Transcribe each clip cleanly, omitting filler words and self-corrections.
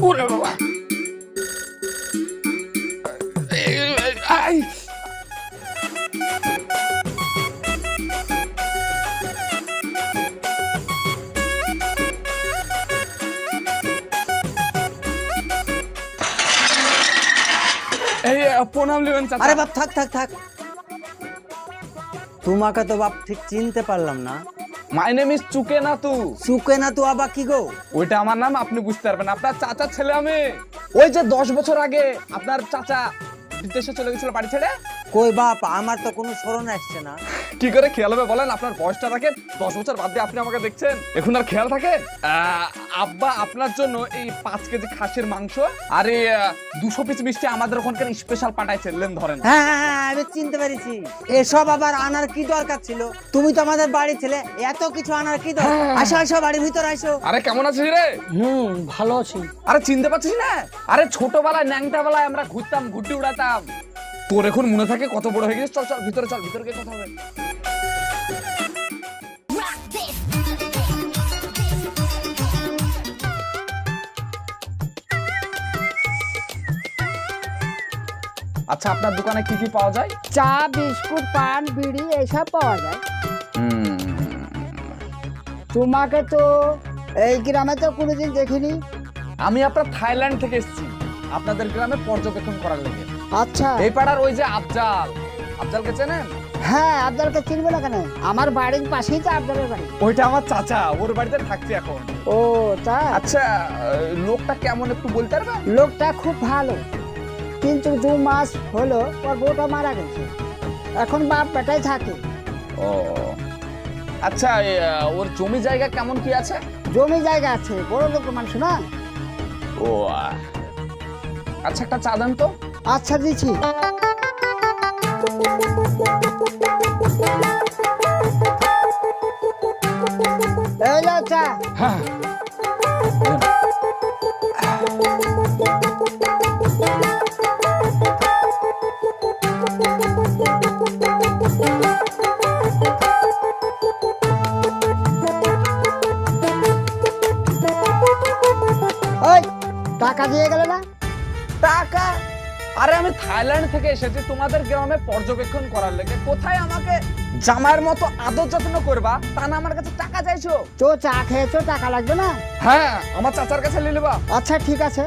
ওরে বাবা, আই প্রণাম নেবেন চাচা। আরে বাপ থাক থাক থাক, তোমাকে তো বাপ ঠিক চিনতে পারলাম না। মাই নেম ইজ চুকে না তু। সুকে না তো আবার কি গো? ওইটা আমার নাম, আপনি বুঝতে পারবেন। আপনার চাচার ছেলে আমি। ওই যে 10 বছর আগে আপনার চাচা বিদেশে চলে গেছিল বাড়ি ছেড়ে। কই বাপ, আমার তো কোনো স্মরণ আসছে না। কি করে খেয়াল হবে বলেন? আপনার বয়সটা রাখেন, 10 বছর বাদ দিয়ে আপনি আমাকে দেখছেন, এখন আর খেয়াল থাকে? আব্বা আপনার জন্য এই 5 কেজি খাসির মাংস আর এই 200 পিস মিষ্টি আমাদের ওখানকার স্পেশাল পাঠাইছেন, লেন ধরেন। হ্যাঁ হ্যাঁ হ্যাঁ, আমি চিনতে পেরেছি। এসব আবার আনার কি দরকার ছিল? তুমি তো আমাদের বাড়ি ছেলে, এত কিছু আনার কি দরকার? আসো আসো, বাড়ির ভিতর আসো। আরে কেমন আছিস রে? ভালো আছি। আরে চিনতে পারছিস না? আরে ছোটবেলায় ন্যাংটা বেলায় আমরা ঘুরতাম, ঘুরতে উড়াতাম। তোর এখন মনে থাকে কত বড় হয়ে গেছিস? চল চল ভিতরে চল, ভিতরে গিয়ে কথা হবে। আচ্ছা, আপনার দোকানে কি কি পাওয়া যায়? চা, বিস্কুট, পান, বিড়ি এসব পাওয়া যায়। তোমাকে তো এই গ্রামে তো কোনোদিন দেখিনি। আমি আপনার থাইল্যান্ড থেকে এসেছি আপনাদের গ্রামে পর্যবেক্ষণ করার লেগে। আচ্ছা, এই পাড়ার ওই যে আফজাল, আফজালকে চেনেন? হ্যাঁ, আবদালকে চিনবে না কেন? আমার বাড়ির পাশেই তো আবদালের বাড়ি। ওইটা আমার চাচা, ওর বাড়িতে থাকছি এখন। ও তাই? আচ্ছা, লোকটা কেমন একটু বলতে পারবেন? লোকটা খুব ভালো, কিন্তু 2 মাস হলো ওর বউটা মারা গেছে। এখন বাপ বেটাই থাকে। ও আচ্ছা, ওর জমি জায়গা কেমন কি আছে? জমি জায়গা আছে, বড় লোক মানুষ না। ও আচ্ছা, একটা চা দেন তো। আচ্ছা দিচ্ছি। এই নাও চা। হ্যাঁ, ওই টাকা দিয়ে গেল না? টাকা? আরে আমি থাইল্যান্ড থেকে এসেছি তোমাদের গ্রামে পর্যবেক্ষণ করার লেগে। কোথায় আমাকে জামাইয়ের মতো আদর যত্ন করবা, তা না আমার কাছে টাকা চাইছো? তো চা খেয়েছো, টাকা লাগবে না? হ্যাঁ, আমার চাচার কাছে নিয়ে নেবা। আচ্ছা ঠিক আছে।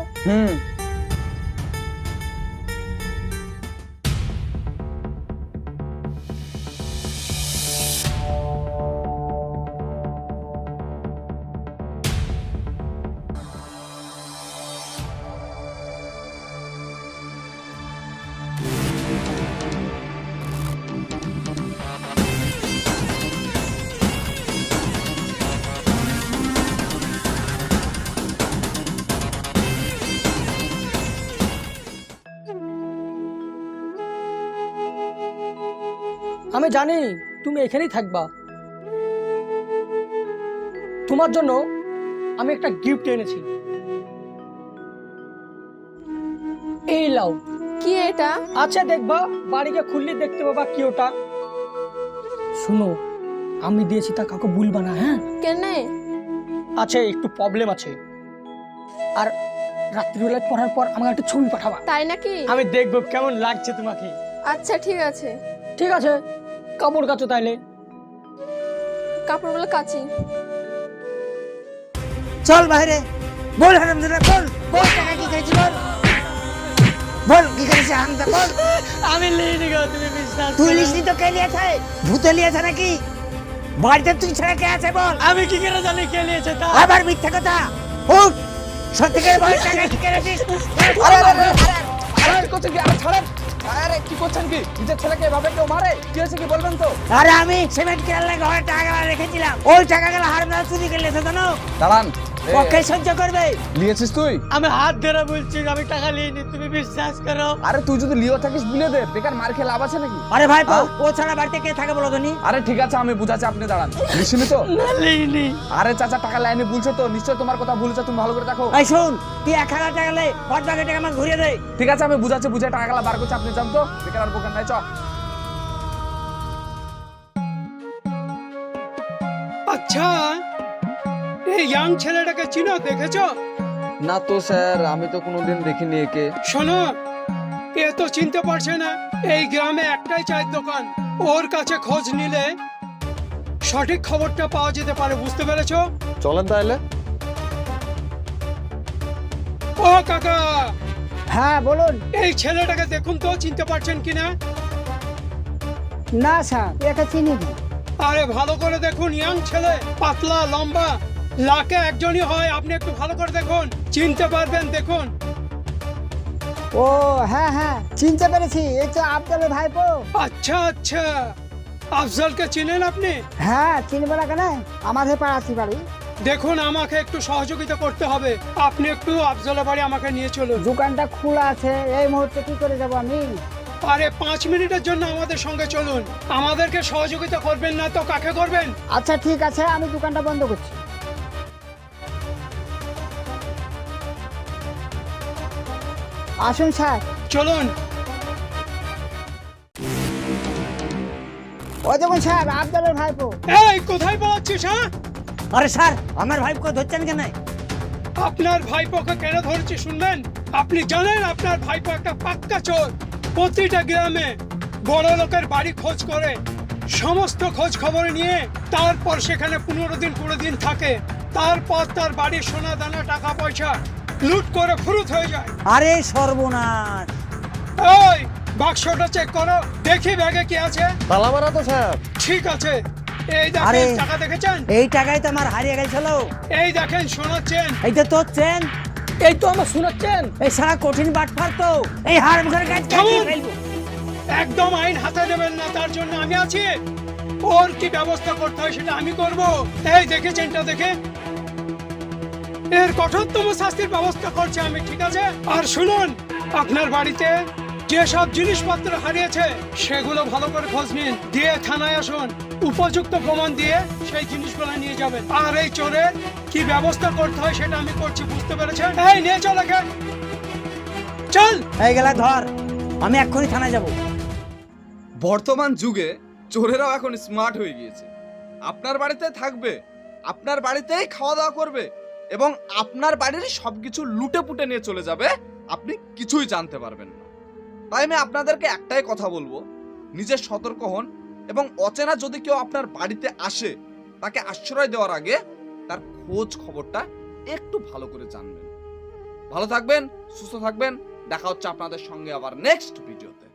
আমি জানি তুমি এখানেই থাকবা। তোমার জন্য আমি একটা গিফট এনেছি। এই লাও। কি এটা? আচ্ছা দেখবা, বাড়িকে খুললে দেখতে পাবা কি ওটা। শুনো, আমি দিয়েছি তা কাউকে বলবা না, হ্যাঁ? কেনে? আচ্ছা, একটু প্রবলেম আছে। আর রাত্রিবেলা পড়ার পর আমাকে একটা ছবি পাঠাবা। তাই নাকি? আমি দেখবো কেমন লাগছে তোমাকে। আচ্ছা ঠিক আছে। ঠিক আছে, কাপড় কাচো তাইলে। কাপড়গুলো কাচি। চল বাইরে, বল হারামজাদা, বল বল টাকা কি খাইছি, বল বল কি খাইছি হারামজাদা, বল। আমি লিখে গো, তুমি বিশ্বাস তুই লিসনি তো কে লিয়েছে? ভূতে লিয়েছে নাকি? বাড়িতে তুই ছাড়া কে আছে বল? আমি কি করে জানি কে নিয়েছে তা? আবার মিথ্যা কথা। উঠ, সত্যিকার বল টাকা কি করেছিস? আরে আরে আরে আরে, কি করছেন কি? আরে ছাড়েন। আরে কি করছেন কি? নিজের ছেলেকে এভাবে কেউ মারে? কি হয়েছে কি বলবেন তো? আরে আমি সিমেন্ট কেরালে ঘরে টাকা রেখেছিলাম, ওই টাকাগুলো হারামজাদা চুরি করে নিয়েছে জানো? দাঁড়ান। পক্ষে সহ্য করবে? লিয়েছিস তুই? আমি হাত ধরে বলছি আমি টাকা নিইনি, তুমি বিশ্বাস করো। আরে তুই যদি লিও থাকিস বিলে দে, বেকার মার খেয়ে লাভ আছে নাকি? আরে ভাই ও ছাড়া বাড়িতে কে থাকে বলো ধনী? আরে ঠিক আছে, আমি বুঝাচ্ছি, আপনি দাঁড়ান। লিসিনি তো? না লিইনি। আরে চাচা টাকা লাইনে বলছো তো, নিশ্চয় তোমার কথা ভুলছে, তুমি ভালো করে দেখো। এই শোন, তুই 1000 টাকা লে, বাদ বাকি টাকা আমাকে ঘুরিয়ে দে। ঠিক আছে, আমি বুঝাচ্ছি, বুঝে টাকাগুলো বার করছি, আপনি জান তো, বেকার আর বোকার নাই। চ। আচ্ছা, এই ইয়াং ছেলেটাকে চিনো, দেখেছো? না তো স্যার, আমি তো কোনোদিন দেখিনি একে। শোনো, এ তো চিনতে পারছে না। এই গ্রামে একটাই চায়ের দোকান, ওর কাছে খোঁজ নিলে সঠিক খবরটা পাওয়া যেতে পারে, বুঝতে পেরেছো? চলেন তাহলে। ও কাকা, হ্যাঁ বলুন। এই ছেলেটাকে দেখুন তো, চিনতে পারছেন কিনা? না স্যার, একে চিনি না। আরে ভালো করে দেখুন, ইয়াং ছেলে, পাতলা লম্বা, লাখে একজনই হয়। আপনি একটু ভালো করে দেখুন, চিনতে পারবেন, দেখুন। ও হ্যাঁ হ্যাঁ, চিনতে পেরেছি, এই তো আফজালের ভাইপো। আচ্ছা আচ্ছা, আফজলকে চিনেন আপনি? হ্যাঁ চিনবো না কেন, আমাদের পাড়াছি বাড়ি। দেখুন, আমাকে একটু সহযোগিতা করতে হবে। আপনি একটু আফজলের বাড়ি আমাকে নিয়ে চলুন। দোকানটা খোলা আছে, এই মুহূর্তে কি করে যাব আমি? আরে 5 মিনিটের জন্য আমাদের সঙ্গে চলুন। আমাদেরকে সহযোগিতা করবেন না তো কাকে করবেন? আচ্ছা ঠিক আছে, আমি দোকানটা বন্ধ করছি। আসুন স্যার। চলুন। ও দেখুন স্যার, আফজালের ভাইপো। এই কোথায় পালাচ্ছিস? হ্যাঁ, আরে স্যার, আমার ভাইকে ধরছেন কেন? আপনার ভাইপোকে কেন ধরেছি শুনবেন? আপনি জানেন আপনার ভাইপো একটা পাক্কা চোর। প্রতিটা গ্রামে বড় লোকের বাড়ি খোঁজ করে, সমস্ত খোঁজ খবর নিয়ে তারপর সেখানে 15 দিন 20 দিন থাকে। তারপর তার বাড়ির সোনা দানা টাকা পয়সা লুট করে ফুরুত হয়ে যায়। আরে সর্বনাশ! ওই বাক্সটা চেক করো, দেখি ব্যাগে কি আছে। তালা মারা তো স্যার। ঠিক আছে, এই আরে! দেখেন, টাকা দেখেছেন? এই টাকাই তো আমার হারিয়ে গেছিল। এই দেখেন, শোনাচ্ছেন? এইটা তোর চেন। এই তো আমার শোনাচ্ছেন। এই সারা কঠিন বাটফার তো, এই হাড় মুখের কাজ থামুন! ফেলবো। একদম আইন হাতে নেবেন না, তার জন্য আমি আছি। ওর কি ব্যবস্থা করতে হয় সেটা আমি করব। এই দেখেছেন, এটা দেখে এর কঠোরতম শাস্তির ব্যবস্থা করছি আমি, ঠিক আছে? আর শুনুন, আপনার বাড়িতে যেসব জিনিসপত্র হারিয়েছে সেগুলো ভালো করে খোঁজ নিন, দিয়ে থানায় আসুন। উপযুক্ত প্রমাণ দিয়ে সেই জিনিসগুলো নিয়ে যাবেন। আর এই চোরের কি ব্যবস্থা করতে হয় সেটা আমি করছি, বুঝতে পেরেছেন? এই নিয়ে চল একে, চল। এই গেলা ধর, আমি এক্ষুনি থানায় যাব। বর্তমান যুগে চোরেরাও এখন স্মার্ট হয়ে গিয়েছে। আপনার বাড়িতে থাকবে, আপনার বাড়িতেই খাওয়া দাওয়া করবে এবং আপনার বাড়ির সবকিছু লুটে পুটে নিয়ে চলে যাবে, আপনি কিছুই জানতে পারবেন না। তাই আমি আপনাদেরকে একটাই কথা বলবো, নিজে সতর্ক হন এবং অচেনা যদি কেউ আপনার বাড়িতে আসে তাকে আশ্রয় দেওয়ার আগে তার খোঁজ খবরটা একটু ভালো করে জানবেন। ভালো থাকবেন, সুস্থ থাকবেন, দেখা হচ্ছে আপনাদের সঙ্গে আবার নেক্সট ভিডিওতে।